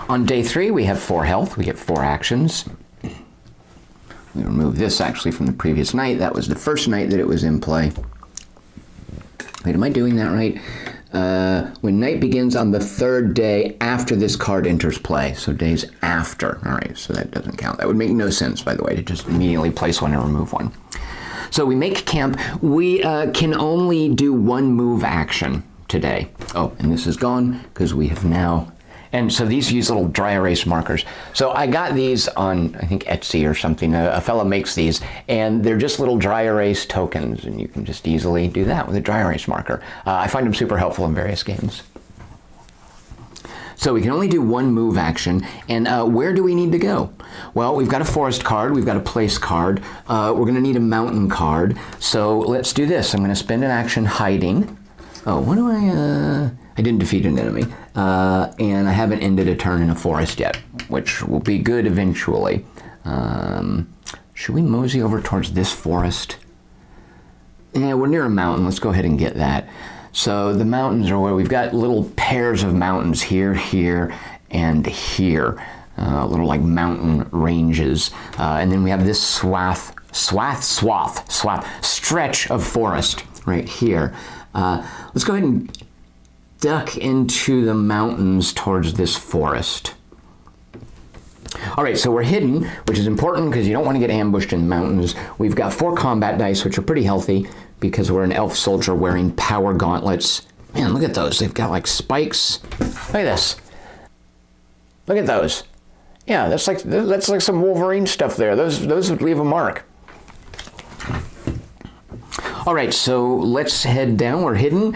On day 3, we have 4 health. We get 4 actions. We remove this actually from the previous night. That was the first night that it was in play. Wait, am I doing that right? When night begins on the 3rd day after this card enters play. So days after. All right, so that doesn't count. That would make no sense, by the way, to just immediately place one and remove one. So we make camp. We can only do 1 move action today. Oh, and this is gone because we have now... And so these use little dry erase markers. So I got these on, I think, Etsy or something. A fellow makes these, and they're just little dry erase tokens, and you can just easily do that with a dry erase marker. I find them super helpful in various games. So we can only do 1 move action, and where do we need to go? Well, we've got a forest card, we've got a place card, we're going to need a mountain card. So let's do this. I'm going to spend an action hiding. Oh, what do I didn't defeat an enemy, and I haven't ended a turn in a forest yet, which will be good eventually. Should we mosey over towards this forest? Yeah, we're near a mountain. Let's go ahead and get that. So the mountains are where we've got little pairs of mountains here, here, and here. Little like mountain ranges. And then we have this stretch of forest right here. Let's go ahead and duck into the mountains towards this forest. All right, so we're hidden, which is important because you don't want to get ambushed in the mountains. We've got 4 combat dice, which are pretty healthy because we're an elf soldier wearing power gauntlets. Man, look at those. They've got like spikes. Look at this. Look at those. Yeah, that's like some Wolverine stuff there. Those would leave a mark. All right, so let's head down. We're hidden.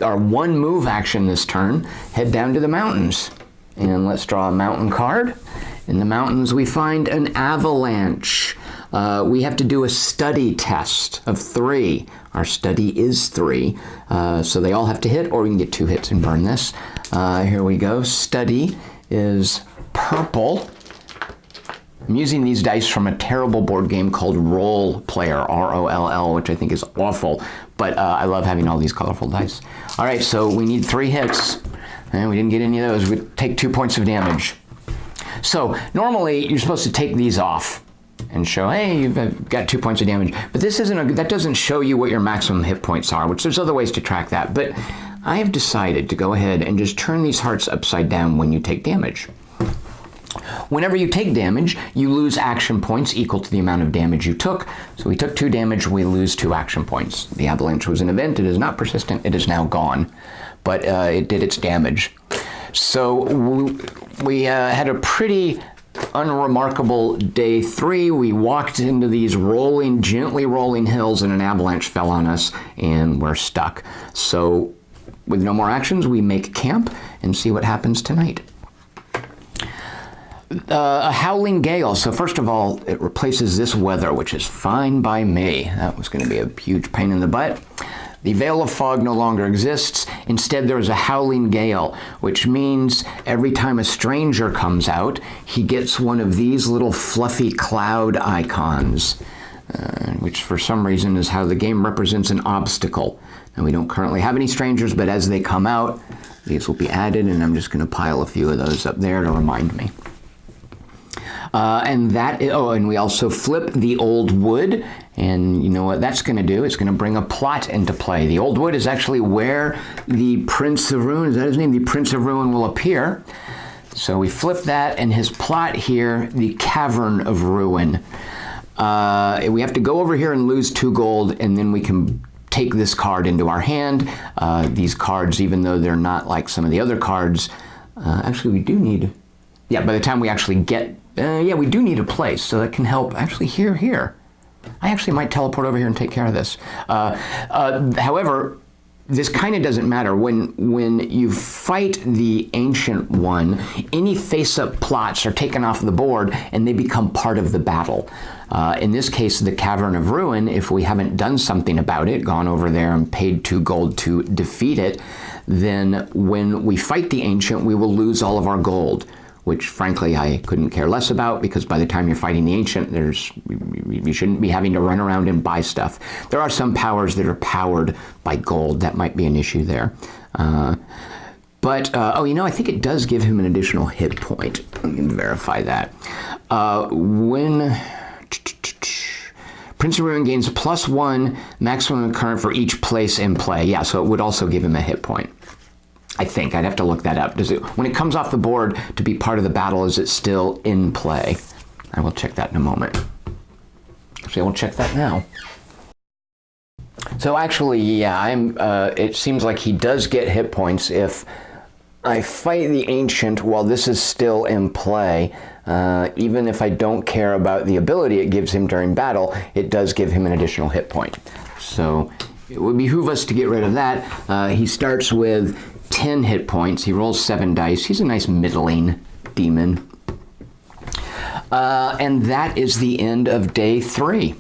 Our 1 move action this turn, head down to the mountains. And let's draw a mountain card. In the mountains, we find an avalanche. We have to do a study test of 3. Our study is 3. So they all have to hit, or we can get 2 hits and burn this. Here we go. Study is purple. I'm using these dice from a terrible board game called Roll Player, R-O-L-L, which I think is awful, but I love having all these colorful dice. All right, so we need 3 hits, and we didn't get any of those. We take 2 points of damage. So normally you're supposed to take these off and show, hey, you've got 2 points of damage, but this isn't that doesn't show you what your maximum hit points are, which there's other ways to track that, but I have decided to go ahead and just turn these hearts upside down when you take damage. Whenever you take damage, you lose action points equal to the amount of damage you took. So we took 2 damage, we lose 2 action points. The avalanche was an event, it is not persistent, it is now gone, but it did its damage. So we had a pretty unremarkable day 3. We walked into these gently rolling hills, and an avalanche fell on us, and we're stuck. So with no more actions, we make camp and see what happens tonight. A howling gale. So first of all, it replaces this weather, which is fine by me. That was going to be a huge pain in the butt. The veil of fog no longer exists. Instead, there is a howling gale, which means every time a stranger comes out, he gets one of these little fluffy cloud icons, which for some reason is how the game represents an obstacle. And we don't currently have any strangers, but as they come out, these will be added, and I'm just going to pile a few of those up there to remind me. And we also flip the old wood, and you know what that's going to do? It's going to bring a plot into play. The old wood is actually where the Prince of Ruin, is that his name? The Prince of Ruin will appear. So we flip that, and his plot here, the Cavern of Ruin. We have to go over here and lose 2 gold, and then we can take this card into our hand. These cards, even though they're not like some of the other cards, actually we do need, by the time we actually get, we do need a place, so that can help. Actually, here. I actually might teleport over here and take care of this. However, this kind of doesn't matter. When you fight the Ancient One, any face-up plots are taken off the board and they become part of the battle. In this case, the Cavern of Ruin, if we haven't done something about it, gone over there and paid 2 gold to defeat it, then when we fight the Ancient, we will lose all of our gold, which frankly I couldn't care less about, because by the time you're fighting the Ancient, you shouldn't be having to run around and buy stuff. There are some powers that are powered by gold. That might be an issue there. But, oh, you know, I think it does give him an additional hit point. Let me verify that. When Prince of Ruin gains +1 maximum current for each place in play. Yeah, so it would also give him a hit point. I think. I'd have to look that up. Does it, when it comes off the board to be part of the battle, is it still in play? I will check that in a moment. Actually, I will check that now. So actually, yeah, it seems like he does get hit points if I fight the Ancient while this is still in play. Even if I don't care about the ability it gives him during battle, it does give him an additional hit point. So it would behoove us to get rid of that. He starts with 10 hit points. He rolls 7 dice. He's a nice middling demon. And that is the end of day 3.